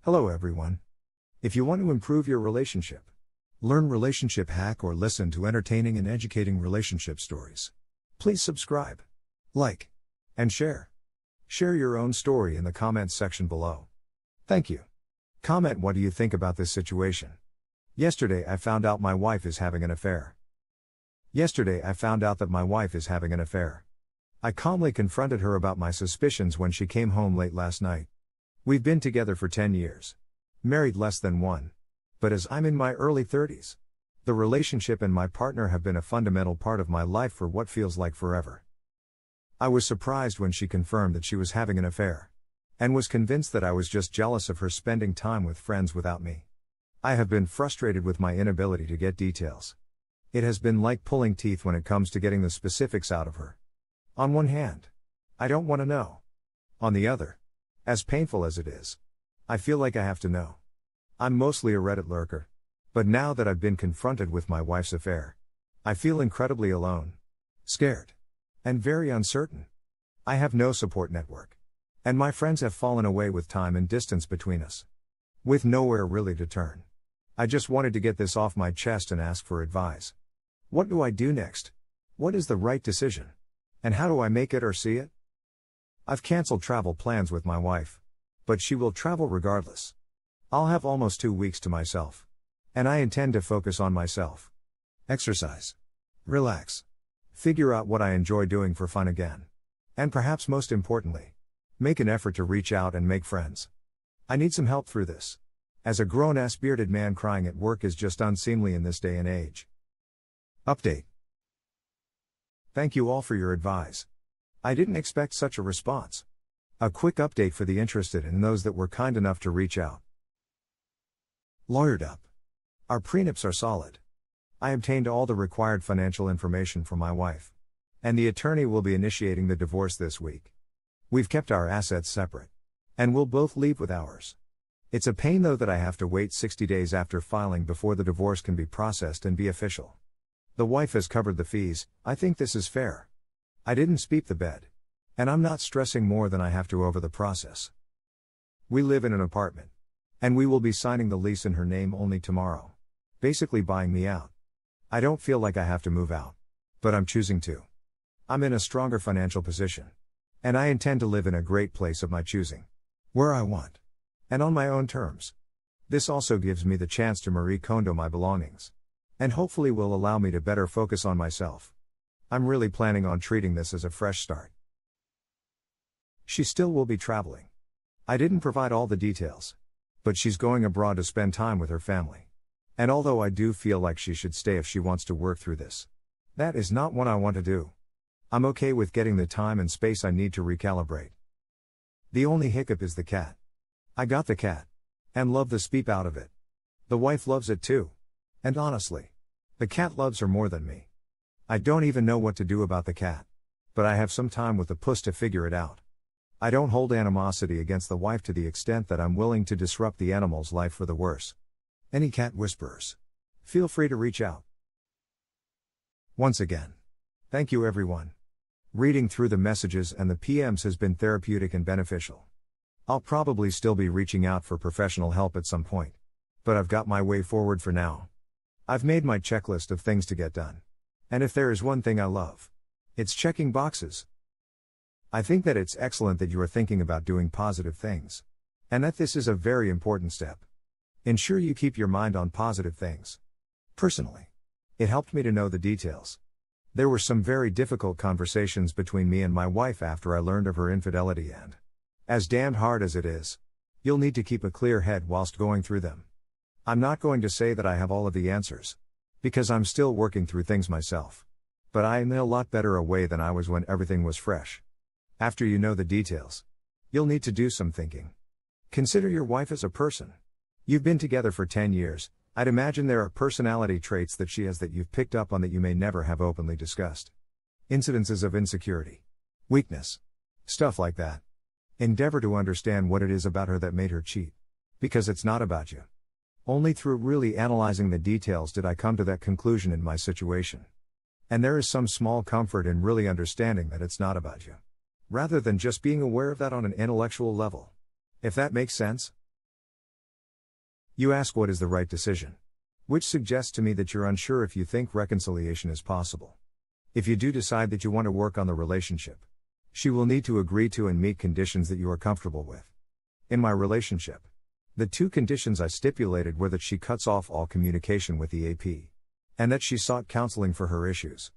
Hello everyone. If you want to improve your relationship, learn relationship hack or listen to entertaining and educating relationship stories, please subscribe, like, and share. Share your own story in the comments section below. Thank you. Comment what do you think about this situation. Yesterday I found out my wife is having an affair. I calmly confronted her about my suspicions when she came home late last night. We've been together for 10 years. Married less than one. But as I'm in my early 30s, the relationship and my partner have been a fundamental part of my life for what feels like forever. I was surprised when she confirmed that she was having an affair, and was convinced that I was just jealous of her spending time with friends without me. I have been frustrated with my inability to get details. It has been like pulling teeth when it comes to getting the specifics out of her. On one hand, I don't want to know. On the other, as painful as it is, I feel like I have to know. I'm mostly a Reddit lurker, but now that I've been confronted with my wife's affair, I feel incredibly alone, scared, and very uncertain. I have no support network, and my friends have fallen away with time and distance between us, with nowhere really to turn. I just wanted to get this off my chest and ask for advice. What do I do next? What is the right decision? And how do I make it or see it? I've canceled travel plans with my wife, but she will travel regardless. I'll have almost 2 weeks to myself, and I intend to focus on myself. Exercise. Relax. Figure out what I enjoy doing for fun again. And perhaps most importantly, make an effort to reach out and make friends. I need some help through this, as a grown-ass bearded man crying at work is just unseemly in this day and age. Update. Thank you all for your advice. I didn't expect such a response. A quick update for the interested and those that were kind enough to reach out. Lawyered up. Our prenups are solid. I obtained all the required financial information from my wife, and the attorney will be initiating the divorce this week. We've kept our assets separate, and we'll both leave with ours. It's a pain though that I have to wait 60 days after filing before the divorce can be processed and be official. The wife has covered the fees. I think this is fair. I didn't speak the bed, and I'm not stressing more than I have to over the process. We live in an apartment, and we will be signing the lease in her name only tomorrow, basically buying me out. I don't feel like I have to move out, but I'm choosing to. I'm in a stronger financial position, and I intend to live in a great place of my choosing, where I want, and on my own terms. This also gives me the chance to Marie Kondo my belongings, and hopefully will allow me to better focus on myself. I'm really planning on treating this as a fresh start. She still will be traveling. I didn't provide all the details, but she's going abroad to spend time with her family. And although I do feel like she should stay if she wants to work through this, that is not what I want to do. I'm okay with getting the time and space I need to recalibrate. The only hiccup is the cat. I got the cat, and love the speep out of it. The wife loves it too. And honestly, the cat loves her more than me. I don't even know what to do about the cat, but I have some time with the puss to figure it out. I don't hold animosity against the wife to the extent that I'm willing to disrupt the animal's life for the worse. Any cat whisperers, feel free to reach out. Once again, thank you everyone. Reading through the messages and the PMs has been therapeutic and beneficial. I'll probably still be reaching out for professional help at some point, but I've got my way forward for now. I've made my checklist of things to get done. And if there is one thing I love, it's checking boxes. I think that it's excellent that you are thinking about doing positive things, and that this is a very important step. Ensure you keep your mind on positive things. Personally, it helped me to know the details. There were some very difficult conversations between me and my wife after I learned of her infidelity, and as damned hard as it is, you'll need to keep a clear head whilst going through them. I'm not going to say that I have all of the answers, because I'm still working through things myself. But I am in a lot better a way than I was when everything was fresh. After you know the details, you'll need to do some thinking. Consider your wife as a person. You've been together for 10 years, I'd imagine there are personality traits that she has that you've picked up on that you may never have openly discussed. Incidences of insecurity, weakness, stuff like that. Endeavor to understand what it is about her that made her cheat. Because it's not about you. Only through really analyzing the details did I come to that conclusion in my situation. And there is some small comfort in really understanding that it's not about you, rather than just being aware of that on an intellectual level. If that makes sense? You ask what is the right decision. Which suggests to me that you're unsure if you think reconciliation is possible. If you do decide that you want to work on the relationship, she will need to agree to and meet conditions that you are comfortable with. In my relationship, the 2 conditions I stipulated were that she cuts off all communication with the AP, and that she sought counseling for her issues.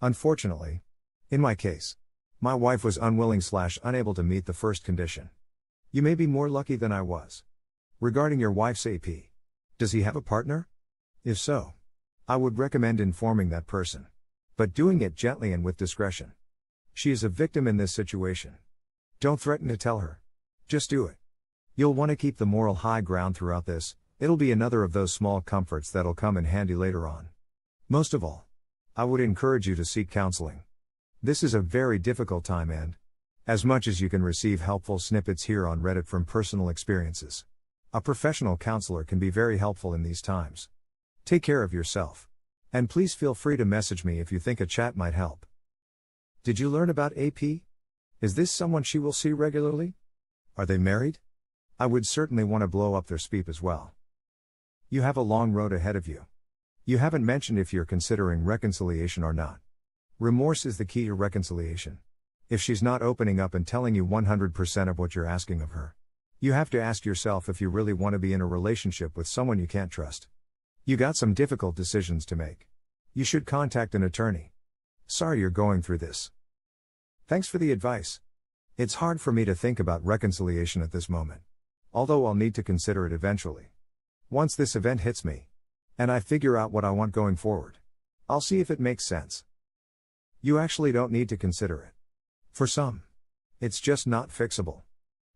Unfortunately, in my case, my wife was unwilling/unable to meet the first condition. You may be more lucky than I was. Regarding your wife's AP, does he have a partner? If so, I would recommend informing that person, but doing it gently and with discretion. She is a victim in this situation. Don't threaten to tell her. Just do it. You'll want to keep the moral high ground throughout this. It'll be another of those small comforts that'll come in handy later on. Most of all, I would encourage you to seek counseling. This is a very difficult time, and as much as you can receive helpful snippets here on Reddit from personal experiences, a professional counselor can be very helpful in these times. Take care of yourself. And please feel free to message me if you think a chat might help. Did you learn about AP? Is this someone she will see regularly? Are they married? I would certainly want to blow up their speep as well. You have a long road ahead of you. You haven't mentioned if you're considering reconciliation or not. Remorse is the key to reconciliation. If she's not opening up and telling you 100% of what you're asking of her, you have to ask yourself if you really want to be in a relationship with someone you can't trust. You got some difficult decisions to make. You should contact an attorney. Sorry you're going through this. Thanks for the advice. It's hard for me to think about reconciliation at this moment, although I'll need to consider it eventually. Once this event hits me, and I figure out what I want going forward, I'll see if it makes sense. You actually don't need to consider it. For some, it's just not fixable.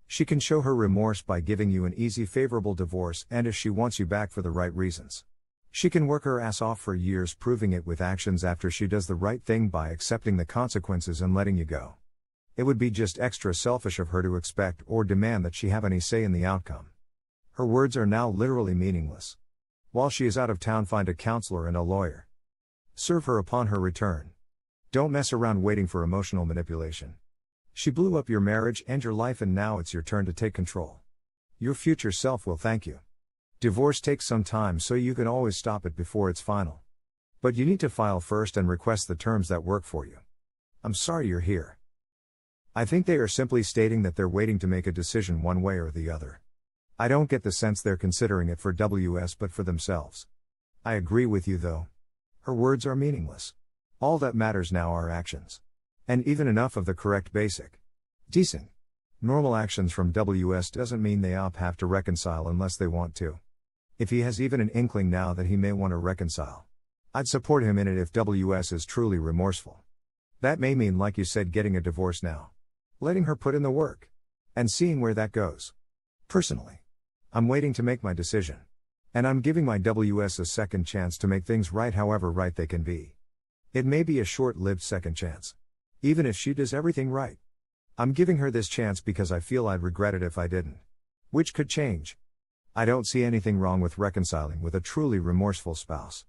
She can show her remorse by giving you an easy favorable divorce, and if she wants you back for the right reasons, she can work her ass off for years proving it with actions after she does the right thing by accepting the consequences and letting you go. It would be just extra selfish of her to expect or demand that she have any say in the outcome. Her words are now literally meaningless. While she is out of town, find a counselor and a lawyer. Serve her upon her return. Don't mess around waiting for emotional manipulation. She blew up your marriage and your life, and now it's your turn to take control. Your future self will thank you. Divorce takes some time, so you can always stop it before it's final. But you need to file first and request the terms that work for you. I'm sorry you're here. I think they are simply stating that they're waiting to make a decision one way or the other. I don't get the sense they're considering it for WS but for themselves. I agree with you though. Her words are meaningless. All that matters now are actions. And even enough of the correct basic, decent, normal actions from WS doesn't mean they have to reconcile unless they want to. If he has even an inkling now that he may want to reconcile, I'd support him in it if WS is truly remorseful. That may mean, like you said, getting a divorce now, letting her put in the work, and seeing where that goes. Personally, I'm waiting to make my decision. And I'm giving my WS a second chance to make things right, however right they can be. It may be a short-lived second chance. Even if she does everything right. I'm giving her this chance because I feel I'd regret it if I didn't. Which could change. I don't see anything wrong with reconciling with a truly remorseful spouse.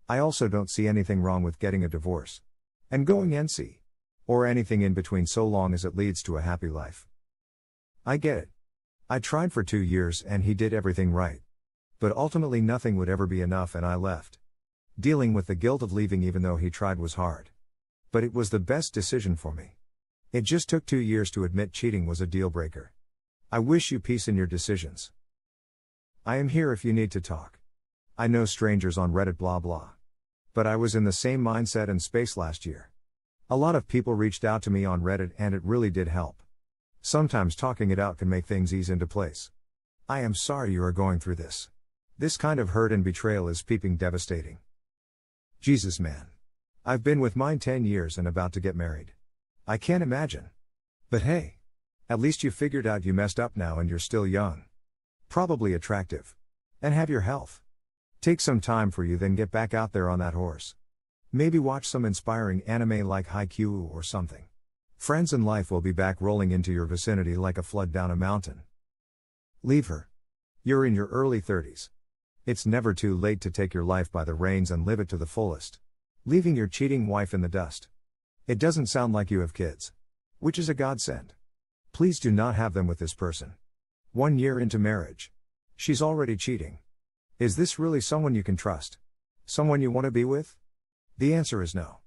I also don't see anything wrong with getting a divorce. And going NC. Or anything in between, so long as it leads to a happy life. I get it. I tried for 2 years and he did everything right. But ultimately nothing would ever be enough and I left. Dealing with the guilt of leaving even though he tried was hard. But it was the best decision for me. It just took 2 years to admit cheating was a deal breaker. I wish you peace in your decisions. I am here if you need to talk. I know strangers on Reddit blah blah. But I was in the same mindset and space last year. A lot of people reached out to me on Reddit and it really did help. Sometimes talking it out can make things ease into place. I am sorry you are going through this. This kind of hurt and betrayal is peeping devastating. Jesus man. I've been with mine 10 years and about to get married. I can't imagine. But hey. At least you figured out you messed up now and you're still young. Probably attractive. And have your health. Take some time for you, then get back out there on that horse. Maybe watch some inspiring anime like Haikyuu or something. Friends and life will be back rolling into your vicinity like a flood down a mountain. Leave her. You're in your early 30s. It's never too late to take your life by the reins and live it to the fullest. Leaving your cheating wife in the dust. It doesn't sound like you have kids. Which is a godsend. Please do not have them with this person. 1 year into marriage. She's already cheating. Is this really someone you can trust? Someone you want to be with? The answer is no.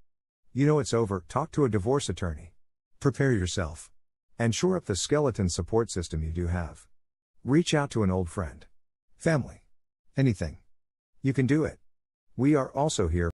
You know it's over, talk to a divorce attorney. Prepare yourself. And shore up the skeleton support system you do have. Reach out to an old friend. Family. Anything. You can do it. We are also here